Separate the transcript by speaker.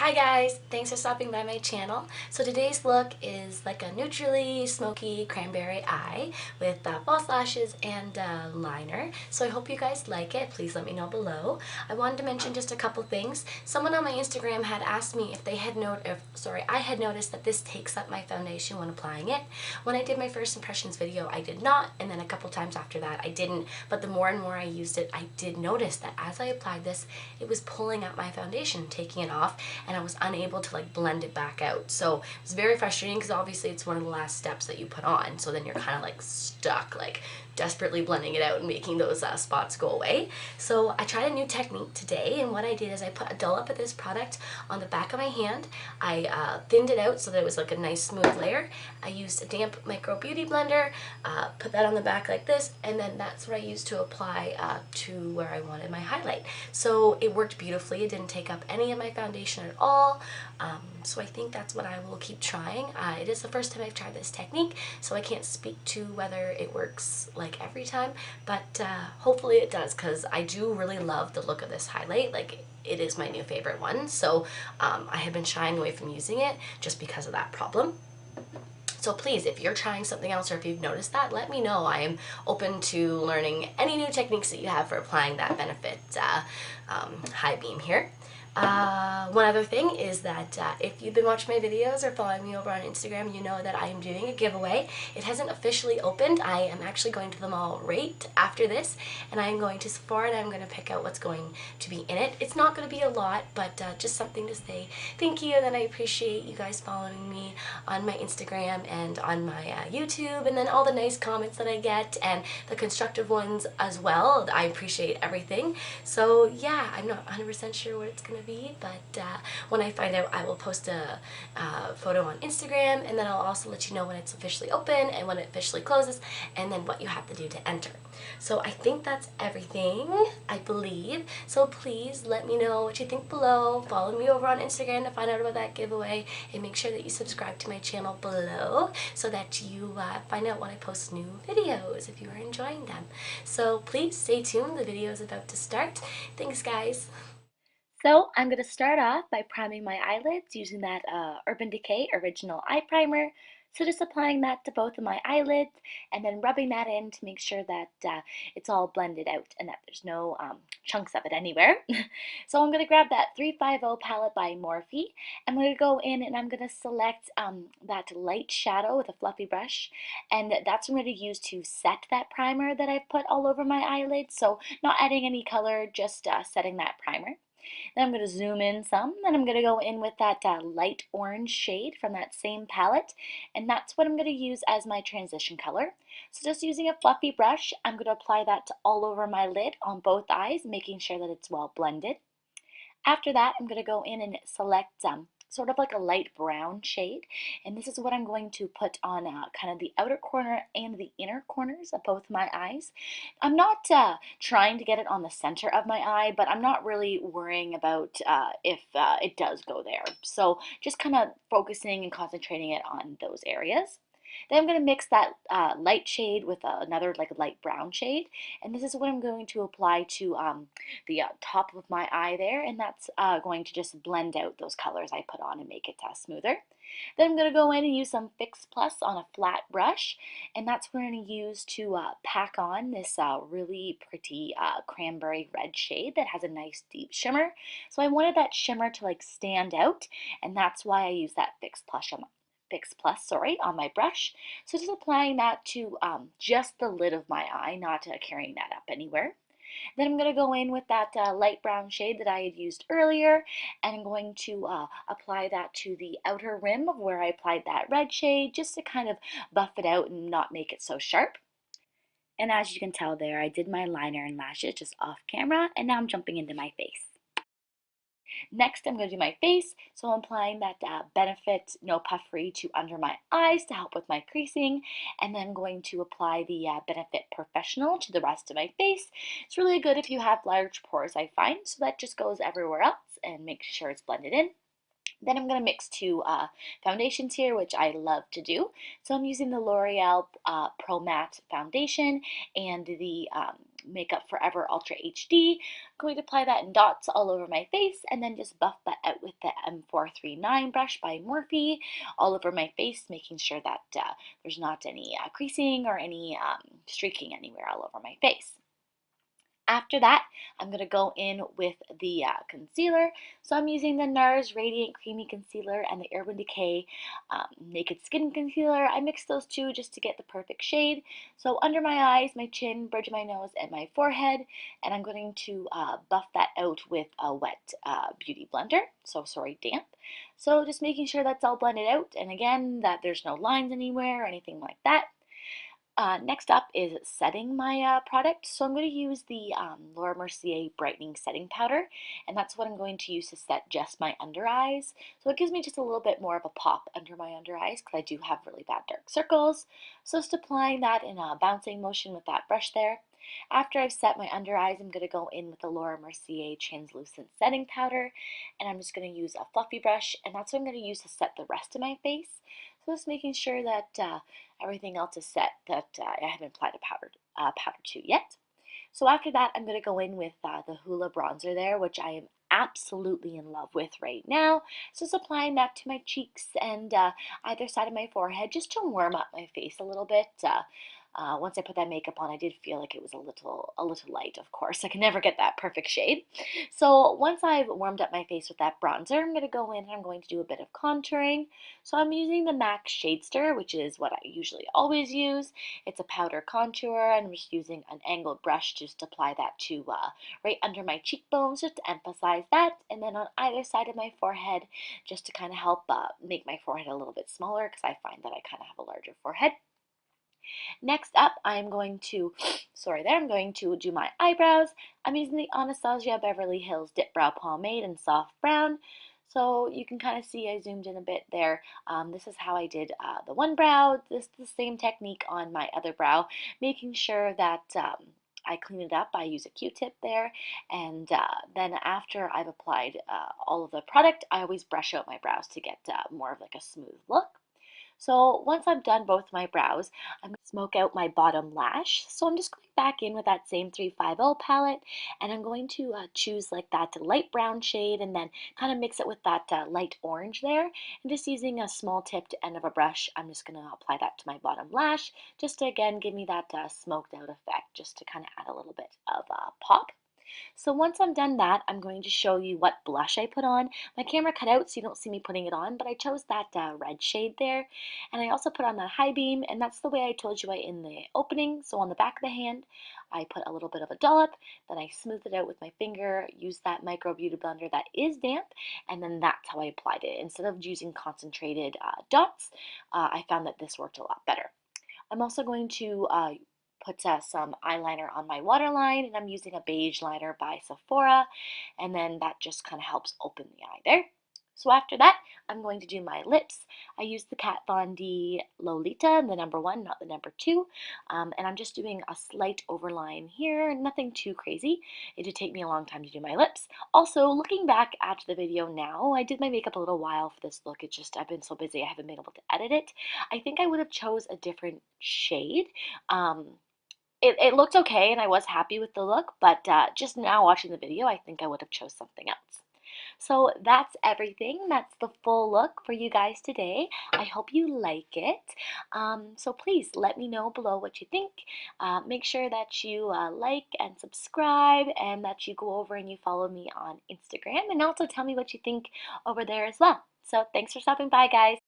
Speaker 1: Hi guys, thanks for stopping by my channel. So today's look is like a neutrally smoky cranberry eye with false lashes and liner. So I hope you guys like it. Please let me know below. I wanted to mention just a couple things. Someone on my Instagram had asked me if they had I had noticed that this takes up my foundation when applying it. When I did my first impressions video, I did not, and then a couple times after that I didn't. But the more and more I used it, I did notice that as I applied this, it was pulling up my foundation, taking it off, and I was unable to like blend it back out. So it was very frustrating because obviously it's one of the last steps that you put on. So then you're kind of like stuck, like desperately blending it out and making those spots go away. So I tried a new technique today, and what I did is I put a dollop of this product on the back of my hand. I thinned it out so that it was like a nice smooth layer. I used a damp micro beauty blender, put that on the back like this, and then that's what I used to apply to where I wanted my highlight. So it worked beautifully. It didn't take up any of my foundation at all. So I think that's what I will keep trying. It is the first time I've tried this technique, so I can't speak to whether it works like every time, but hopefully it does, because I do really love the look of this highlight. Like, it is my new favorite one, so I have been shying away from using it just because of that problem. So please, if you're trying something else or if you've noticed that, let me know. I am open to learning any new techniques that you have for applying that Benefit high beam here. One other thing is that if you've been watching my videos or following me over on Instagram, you know that I am doing a giveaway. It hasn't officially opened. I am actually going to the mall right after this, and I am going to Sephora and I'm going to pick out what's going to be in it. It's not going to be a lot, but just something to say thank you, and I appreciate you guys following me on my Instagram and on my YouTube, and then all the nice comments that I get and the constructive ones as well. I appreciate everything. So yeah, I'm not 100% sure what it's going to be, but when I find out, I will post a photo on Instagram, and then I'll also let you know when it's officially open and when it officially closes, and then what you have to do to enter. So I think that's everything, I believe. So please let me know what you think below. Follow me over on Instagram to find out about that giveaway, and make sure that you subscribe to my channel below so that you find out when I post new videos if you are enjoying them. So please stay tuned. The video is about to start. Thanks, guys. So I'm going to start off by priming my eyelids using that Urban Decay Original Eye Primer. So just applying that to both of my eyelids and then rubbing that in to make sure that it's all blended out and that there's no chunks of it anywhere. So I'm going to grab that 350 palette by Morphe. I'm going to go in and I'm going to select that light shadow with a fluffy brush, and that's what I'm going to use to set that primer that I've put all over my eyelids. So not adding any color, just setting that primer. Then I'm going to zoom in some. Then I'm going to go in with that light orange shade from that same palette. And that's what I'm going to use as my transition color. So just using a fluffy brush, I'm going to apply that to all over my lid on both eyes, making sure that it's well blended. After that, I'm going to go in and select sort of like a light brown shade, and this is what I'm going to put on kind of the outer corner and the inner corners of both my eyes. I'm not trying to get it on the center of my eye, but I'm not really worrying about if it does go there. So just kind of focusing and concentrating it on those areas. Then I'm going to mix that light shade with another like light brown shade, and this is what I'm going to apply to the top of my eye there, and that's going to just blend out those colors I put on and make it smoother. Then I'm going to go in and use some Fix Plus on a flat brush, and that's what I'm going to use to pack on this really pretty cranberry red shade that has a nice deep shimmer. So I wanted that shimmer to like stand out, and that's why I use that Fix Plus, on my brush. So just applying that to just the lid of my eye, not carrying that up anywhere. Then I'm going to go in with that light brown shade that I had used earlier, and I'm going to apply that to the outer rim of where I applied that red shade, just to kind of buff it out and not make it so sharp. And as you can tell there, I did my liner and lashes just off camera, and now I'm jumping into my face. Next, I'm going to do my face, so I'm applying that Benefit No Puffery to under my eyes to help with my creasing, and then I'm going to apply the Benefit Professional to the rest of my face. It's really good if you have large pores, I find, so that just goes everywhere else and makes sure it's blended in. Then I'm going to mix two foundations here, which I love to do. So I'm using the L'Oreal Pro Matte Foundation and the Makeup Forever Ultra HD. I'm going to apply that in dots all over my face and then just buff that out with the
Speaker 2: 439 brush by Morphe all over my face, making sure that there's not any creasing or any streaking anywhere all over my face. After that, I'm going to go in with the concealer. So I'm using the NARS Radiant Creamy Concealer and the Urban Decay Naked Skin Concealer. I mix those two just to get the perfect shade. So under my eyes, my chin, bridge of my nose, and my forehead. And I'm going to buff that out with a wet beauty blender. Damp. So just making sure that's all blended out. And again, that there's no lines anywhere or anything like that. Next up is setting my product. So I'm going to use the Laura Mercier Brightening Setting Powder, and that's what I'm going to use to set just my under eyes. So it gives me just a little bit more of a pop under my under eyes because I do have really bad dark circles. So just applying that in a bouncing motion with that brush there. After I've set my under eyes, I'm going to go in with the Laura Mercier Translucent Setting Powder, and I'm just going to use a fluffy brush, and that's what I'm going to use to set the rest of my face. So just making sure that everything else is set that I haven't applied a powder to yet. So after that, I'm going to go in with the Hoola bronzer there, which I am absolutely in love with right now. So just applying that to my cheeks and either side of my forehead just to warm up my face a little bit. Once I put that makeup on, I did feel like it was a little light, of course. I can never get that perfect shade. So once I've warmed up my face with that bronzer, I'm going to go in and I'm going to do a bit of contouring. So I'm using the MAC Shade Stir, which is what I usually always use. It's a powder contour, and I'm just using an angled brush just to apply that to right under my cheekbones just to emphasize that, and then on either side of my forehead just to kind of help make my forehead a little bit smaller because I find that I kind of have a larger forehead. Next up, I'm going to do my eyebrows. I'm using the Anastasia Beverly Hills Dip Brow Pomade in Soft Brown. So you can kind of see I zoomed in a bit there. This is how I did the one brow. This is the same technique on my other brow, making sure that I clean it up. I use a Q-tip there, and then after I've applied all of the product, I always brush out my brows to get more of like a smooth look. So once I've done both my brows, I'm going to smoke out my bottom lash. So I'm just going back in with that same 350 palette, and I'm going to choose like that light brown shade and then kind of mix it with that light orange there. And just using a small tipped end of a brush, I'm just going to apply that to my bottom lash just to again give me that smoked out effect, just to kind of add a little bit of pop. So once I'm done that, I'm going to show you what blush I put on. My camera cut out so you don't see me putting it on, but I chose that red shade there. And I also put on that high beam, and that's the way I told you in the opening. So on the back of the hand, I put a little bit of a dollop, then I smoothed it out with my finger, used that micro beauty blender that is damp, and then that's how I applied it. Instead of using concentrated dots, I found that this worked a lot better. I'm also going to put some eyeliner on my waterline, and I'm using a beige liner by Sephora, and then that just kind of helps open the eye there. So after that, I'm going to do my lips. I used the Kat Von D Lolita, the number 1, not the number 2, and I'm just doing a slight overline here, nothing too crazy. It did take me a long time to do my lips. Also, looking back at the video now, I did my makeup a little while for this look. It's just I've been so busy I haven't been able to edit it. I think I would have chose a different shade. It looked okay and I was happy with the look, but just now watching the video, I think I would have chose something else. So that's everything. That's the full look for you guys today. I hope you like it. So please let me know below what you think. Make sure that you like and subscribe, and that you go over and you follow me on Instagram, and also tell me what you think over there as well. So thanks for stopping by, guys.